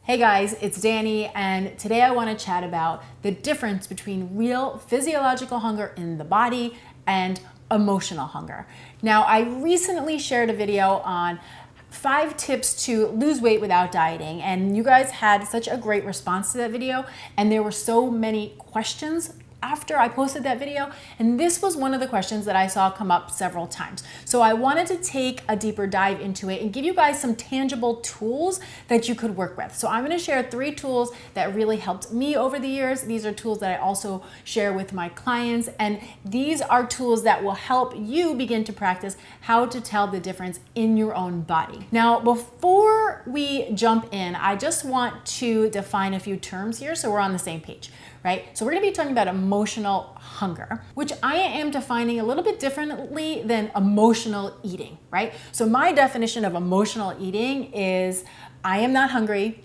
Hey guys, it's Danny, and today I want to chat about the difference between real physiological hunger in the body and emotional hunger. Now, I recently shared a video on 5 tips to lose weight without dieting, and you guys had such a great response to that video, and there were so many questions after I posted that video, and this was one of the questions that I saw come up several times. So I wanted to take a deeper dive into it and give you guys some tangible tools that you could work with. So I'm gonna share 3 tools that really helped me over the years. These are tools that I also share with my clients, and these are tools that will help you begin to practice how to tell the difference in your own body. Now, before we jump in, I just want to define a few terms here so we're on the same page. Right? So we're gonna be talking about emotional hunger, which I am defining a little bit differently than emotional eating, right? So my definition of emotional eating is I am not hungry,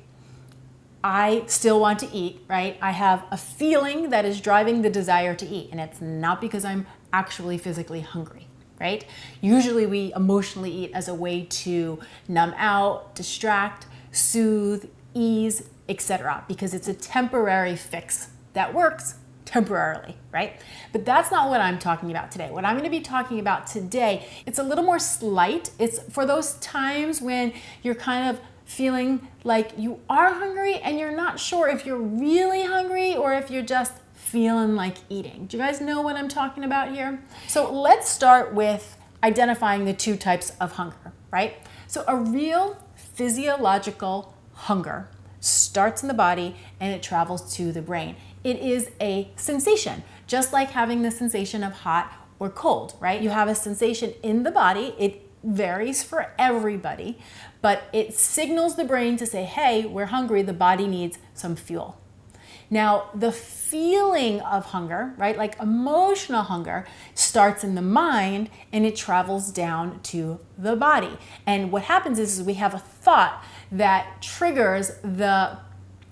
I still want to eat, right? I have a feeling that is driving the desire to eat, and it's not because I'm actually physically hungry, right? Usually we emotionally eat as a way to numb out, distract, soothe, ease, etc., because it's a temporary fix that works temporarily, right? But that's not what I'm talking about today. What I'm going to be talking about today, it's a little more slight. It's for those times when you're kind of feeling like you are hungry and you're not sure if you're really hungry or if you're just feeling like eating. Do you guys know what I'm talking about here? So let's start with identifying the 2 types of hunger, right? So a real physiological hunger starts in the body and it travels to the brain. It is a sensation, just like having the sensation of hot or cold, right? You have a sensation in the body. It varies for everybody, but it signals the brain to say, hey, we're hungry. The body needs some fuel. Now, the feeling of hunger, right, like emotional hunger, starts in the mind and it travels down to the body. And what happens is we have a thought that triggers the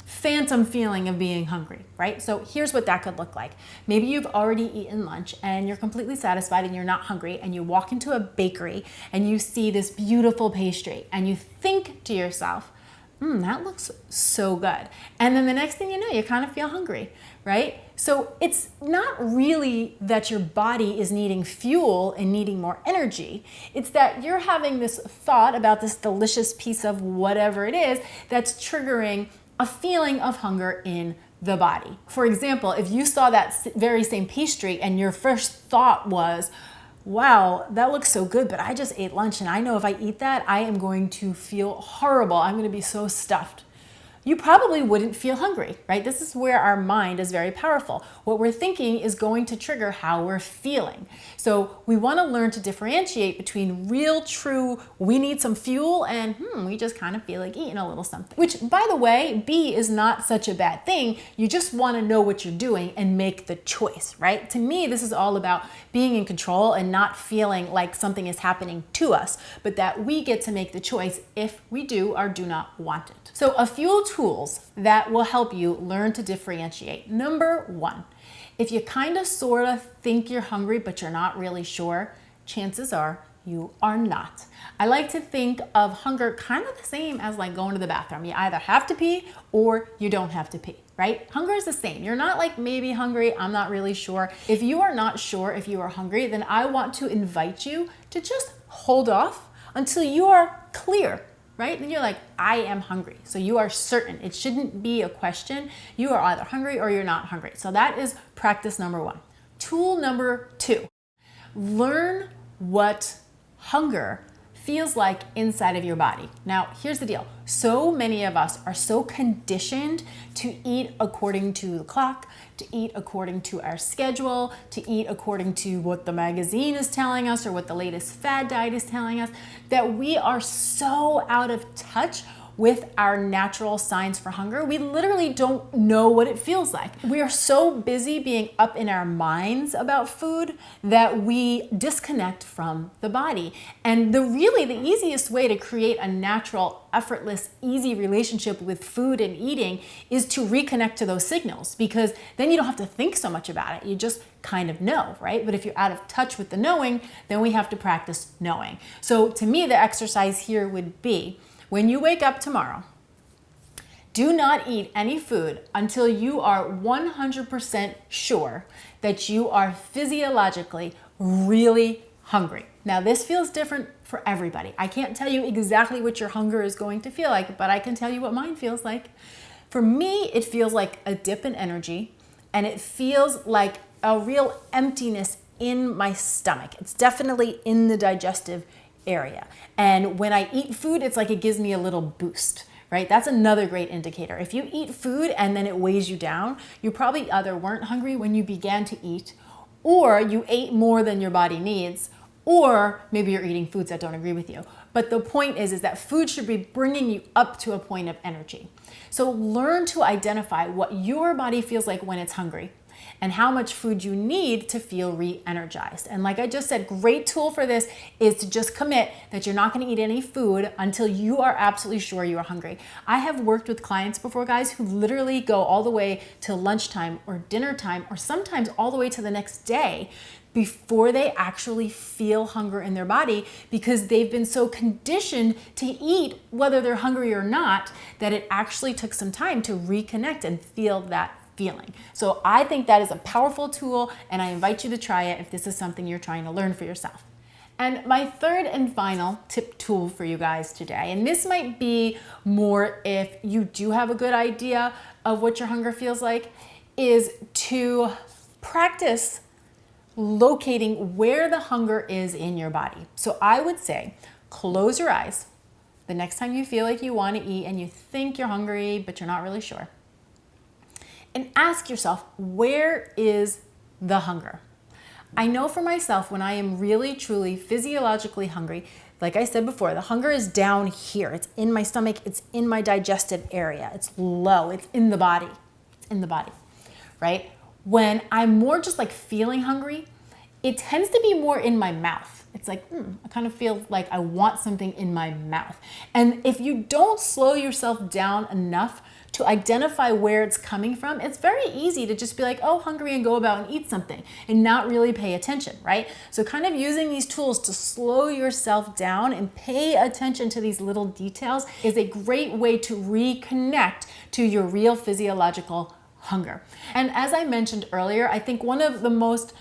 phantom feeling of being hungry, right? So here's what that could look like. Maybe you've already eaten lunch and you're completely satisfied and you're not hungry, and you walk into a bakery and you see this beautiful pastry and you think to yourself, that looks so good. And then the next thing you know, you kind of feel hungry, right? So it's not really that your body is needing fuel and needing more energy. It's that you're having this thought about this delicious piece of whatever it is that's triggering a feeling of hunger in the body. For example, if you saw that very same pastry and your first thought was, wow, that looks so good, but I just ate lunch and I know if I eat that, I am going to feel horrible. I'm going to be so stuffed. You probably wouldn't feel hungry, right? This is where our mind is very powerful. What we're thinking is going to trigger how we're feeling. So we want to learn to differentiate between real, true, we need some fuel, and we just kind of feel like eating a little something. Which, by the way, B is not such a bad thing. You just want to know what you're doing and make the choice, right? To me, this is all about being in control and not feeling like something is happening to us, but that we get to make the choice if we do or do not want it. So a few tools that will help you learn to differentiate. Number 1, if you kind of sort of think you're hungry but you're not really sure, chances are you are not. I like to think of hunger kind of the same as like going to the bathroom. You either have to pee or you don't have to pee, right? Hunger is the same. You're not like maybe hungry, I'm not really sure. If you are not sure if you are hungry, then I want to invite you to just hold off until you are clear. Right? Then you're like, I am hungry. So you are certain. It shouldn't be a question. You are either hungry or you're not hungry. So that is practice number 1. Tool number 2, learn what hunger feels like inside of your body. Now, here's the deal. So many of us are so conditioned to eat according to the clock, to eat according to our schedule, to eat according to what the magazine is telling us or what the latest fad diet is telling us, that we are so out of touch with our natural signs for hunger. We literally don't know what it feels like. We are so busy being up in our minds about food that we disconnect from the body. And the easiest way to create a natural, effortless, easy relationship with food and eating is to reconnect to those signals, because then you don't have to think so much about it. You just kind of know, right? But if you're out of touch with the knowing, then we have to practice knowing. So to me, the exercise here would be, when you wake up tomorrow, Do not eat any food until you are 100% sure that you are physiologically really hungry. Now, this feels different for everybody. I can't tell you exactly what your hunger is going to feel like, but I can tell you what mine feels like. For me, it feels like a dip in energy, and it feels like a real emptiness in my stomach. It's definitely in the digestive area. And when I eat food, it's like it gives me a little boost, right? That's another great indicator. If you eat food and then it weighs you down, you probably either weren't hungry when you began to eat, or you ate more than your body needs, or maybe you're eating foods that don't agree with you. But the point is that food should be bringing you up to a point of energy. So learn to identify what your body feels like when it's hungry and how much food you need to feel re-energized. And like I just said, great tool for this is to just commit that you're not gonna eat any food until you are absolutely sure you are hungry. I have worked with clients before, guys, who literally go all the way to lunchtime or dinner time, or sometimes all the way to the next day before they actually feel hunger in their body, because they've been so conditioned to eat whether they're hungry or not, that it actually took some time to reconnect and feel that feeling. So I think that is a powerful tool, and I invite you to try it if this is something you're trying to learn for yourself. And my third and final tip tool for you guys today, and this might be more if you do have a good idea of what your hunger feels like, is to practice locating where the hunger is in your body. So I would say close your eyes the next time you feel like you want to eat and you think you're hungry but you're not really sure, and ask yourself, where is the hunger? I know for myself, when I am really truly physiologically hungry, like I said before, the hunger is down here. It's in my stomach, it's in my digestive area, it's low, it's in the body. It's in the body, right? When I'm more just like feeling hungry, it tends to be more in my mouth. It's like, I kind of feel like I want something in my mouth. And if you don't slow yourself down enough to identify where it's coming from, it's very easy to just be like, oh, hungry, and go about and eat something and not really pay attention, right? So kind of using these tools to slow yourself down and pay attention to these little details is a great way to reconnect to your real physiological hunger. And as I mentioned earlier, I think one of the most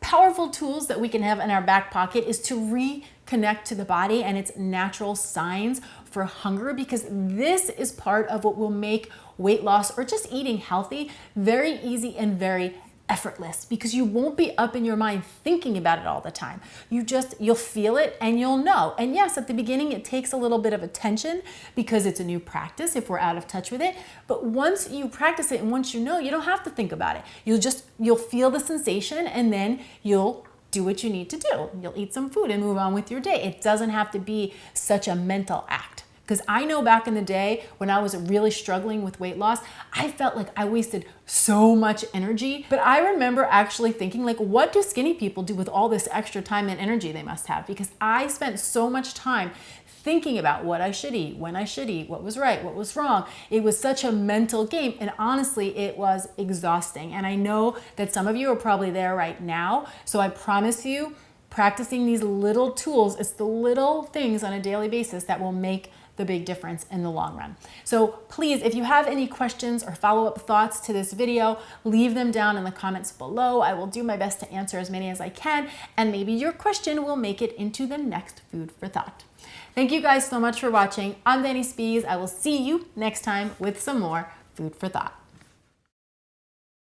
powerful tools that we can have in our back pocket is to reconnect to the body and its natural signs for hunger, because this is part of what will make weight loss or just eating healthy very easy and very effortless, because you won't be up in your mind thinking about it all the time. You'll feel it and you'll know. And yes, at the beginning, it takes a little bit of attention because it's a new practice if we're out of touch with it. But once you practice it and once you know, you don't have to think about it. You'll feel the sensation, and then you'll do what you need to do. You'll eat some food and move on with your day. It doesn't have to be such a mental act. Because I know back in the day when I was really struggling with weight loss, I felt like I wasted so much energy. But I remember actually thinking, like, what do skinny people do with all this extra time and energy they must have? Because I spent so much time thinking about what I should eat, when I should eat, what was right, what was wrong. It was such a mental game, and honestly, it was exhausting. And I know that some of you are probably there right now. So I promise you, practicing these little tools, it's the little things on a daily basis that will make the big difference in the long run. So please, if you have any questions or follow-up thoughts to this video, leave them down in the comments below. I will do my best to answer as many as I can, and maybe your question will make it into the next Food for Thought. Thank you guys so much for watching. I'm Danny Spees. I will see you next time with some more Food for Thought.